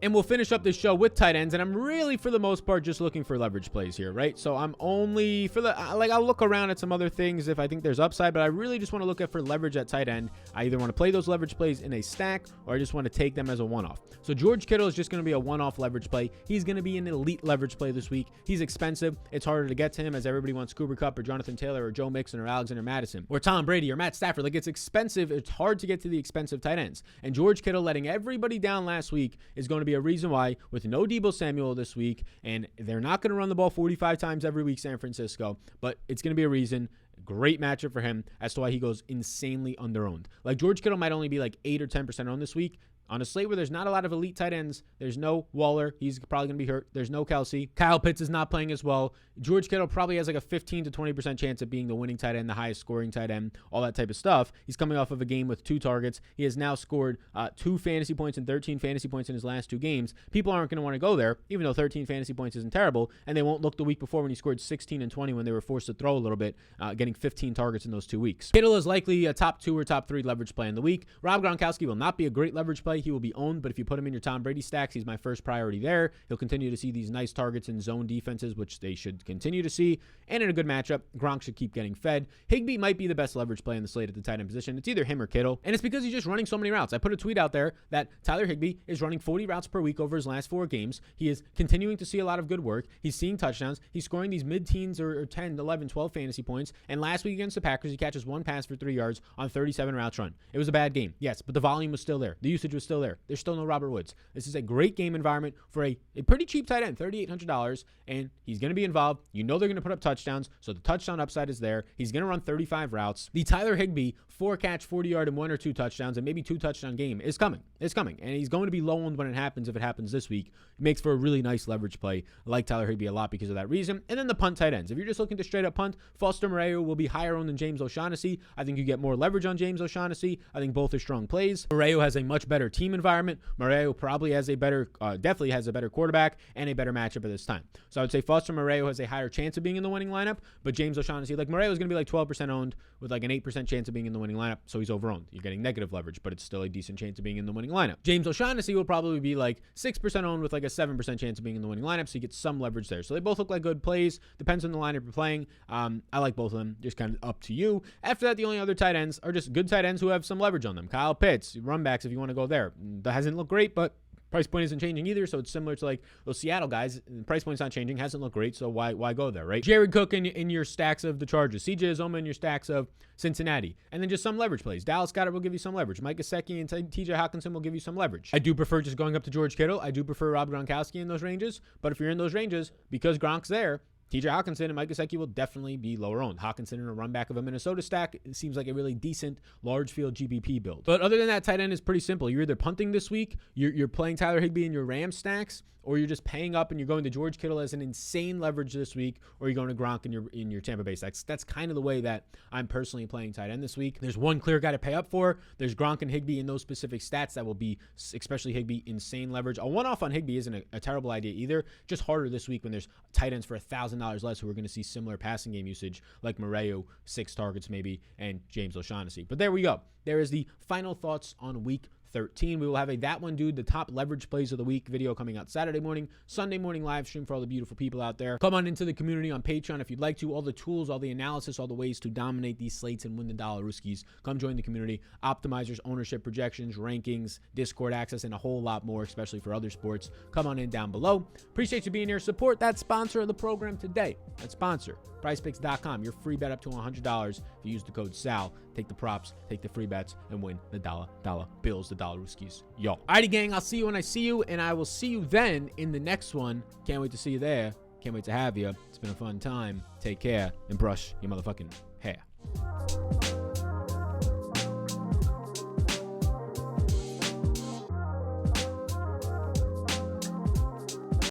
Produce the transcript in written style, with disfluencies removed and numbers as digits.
And we'll finish up this show with tight ends, and I'm really, for the most part, just looking for leverage plays here, right? So I'm only for the, like, I'll look around at some other things if I think there's upside, but I really just want to look at for leverage at tight end. I either want to play those leverage plays in a stack, or I just want to take them as a one-off. So George Kittle is just going to be a one-off leverage play. He's going to be an elite leverage play this week. He's expensive. It's harder to get to him as everybody wants Cooper Kupp or Jonathan Taylor or Joe Mixon or Alexander Madison or Tom Brady or Matt Stafford. Like, it's expensive. It's hard to get to the expensive tight ends. And George Kittle letting everybody down last week is going to be a reason why, with no Deebo Samuel this week, and they're not going to run the ball 45 times every week, San Francisco, but it's going to be a reason. Great matchup for him as to why he goes insanely underowned. Like, George Kittle might only be like 8 or 10% owned this week. On a slate where there's not a lot of elite tight ends, there's no Waller. He's probably going to be hurt. There's no Kelsey. Kyle Pitts is not playing as well. George Kittle probably has like a 15 to 20% chance of being the winning tight end, the highest scoring tight end, all that type of stuff. He's coming off of a game with 2 targets. He has now scored 2 fantasy points and 13 fantasy points in his last 2 games. People aren't going to want to go there, even though 13 fantasy points isn't terrible, and they won't look the week before when he scored 16 and 20 when they were forced to throw a little bit, getting 15 targets in those 2 weeks. Kittle is likely a top 2 or top 3 leverage play in the week. Rob Gronkowski will not be a great leverage play. He will be owned, but if you put him in your Tom Brady stacks, he's my first priority there. He'll continue to see these nice targets in zone defenses, which they should continue to see. And in a good matchup, Gronk should keep getting fed. Higbee might be the best leverage play in the slate at the tight end position. It's either him or Kittle, and it's because he's just running so many routes. I put a tweet out there that Tyler Higbee is running 40 routes per week over his last 4 games. He is continuing to see a lot of good work. He's seeing touchdowns. He's scoring these mid-teens or 10, 11, 12 fantasy points. And last week against the Packers, he catches 1 pass for 3 yards on 37 routes run. It was a bad game, yes, but the volume was still there. The usage was still there. There's still no Robert Woods. This is a great game environment for a pretty cheap tight end, $3,800, and he's going to be involved. You know they're going to put up touchdowns, so the touchdown upside is there. He's going to run 35 routes. The Tyler Higbee 4-catch, 40-yard, and 1 or 2 touchdowns, and maybe 2 touchdown game is coming. It's coming, and he's going to be low owned when it happens. If it happens this week, it makes for a really nice leverage play. I like Tyler Higbee a lot because of that reason. And then the punt tight ends. If you're just looking to straight up punt, Foster Moreau will be higher owned than James O'Shaughnessy. I think you get more leverage on James O'Shaughnessy. I think both are strong plays. Moreau has a much better team environment. Moreau probably has definitely has a better quarterback and a better matchup at this time. So I would say Foster Moreau has a higher chance of being in the winning lineup, but James O'Shaughnessy, like, Moreau is going to be like 12% owned with like an 8% chance of being in the winning lineup, so he's overowned. You're getting negative leverage, but it's still a decent chance of being in the winning lineup. James O'Shaughnessy will probably be like 6% owned with like a 7% chance of being in the winning lineup, so you get some leverage there. So they both look like good plays. Depends on the lineup you're playing. I like both of them. Just kind of up to you. After that, the only other tight ends are just good tight ends who have some leverage on them. Kyle Pitts, run backs if you want to go there. That hasn't looked great, but price point isn't changing either, so it's similar to like those Seattle guys. The price point's not changing, hasn't looked great, so why go there, right? Jared Cook in your stacks of the Chargers, CJ Uzomah in your stacks of Cincinnati, and then just some leverage plays. Dallas Goedert will give you some leverage. Mike Gesicki and TJ Hawkinson will give you some leverage. I do prefer just going up to George Kittle. I do prefer Rob Gronkowski in those ranges, but if you're in those ranges, because Gronk's there, TJ Hawkinson and Mike Gesicki will definitely be lower owned. Hawkinson in a run back of a Minnesota stack, it seems like a really decent large field GPP build. But other than that, tight end is pretty simple. You're either punting this week, you're playing Tyler Higbee in your Ram stacks, or you're just paying up and you're going to George Kittle as an insane leverage this week, or you're going to Gronk in your Tampa Bay stacks. That's kind of the way that I'm personally playing tight end this week. There's one clear guy to pay up for. There's Gronk and Higbee in those specific stats that will be, especially Higbee, insane leverage. A one-off on Higbee isn't a terrible idea either. Just harder this week when there's tight ends for $1,000 less who are going to see similar passing game usage like Moreau, 6 targets maybe, and James O'Shaughnessy. But there we go. There is the final thoughts on week 13. We will have a That One Dude, the top leverage plays of the week video coming out Saturday morning, Sunday morning live stream for all the beautiful people out there. Come on into the community on Patreon if you'd like to. All the tools, all the analysis, all the ways to dominate these slates and win the dollar Ruskies. Come join the community. Optimizers, ownership projections, rankings, Discord access, and a whole lot more, especially for other sports. Come on in down below. Appreciate you being here. Support that sponsor of the program today. That sponsor, PrizePicks.com. Your free bet up to $100 if you use the code SAL. Take the props, take the free bets, and win the dollar bills, the dollar Ruskies. Yo. Alrighty, gang. I'll see you when I see you, and I will see you then in the next one. Can't wait to see you there. Can't wait to have you. It's been a fun time. Take care and brush your motherfucking hair.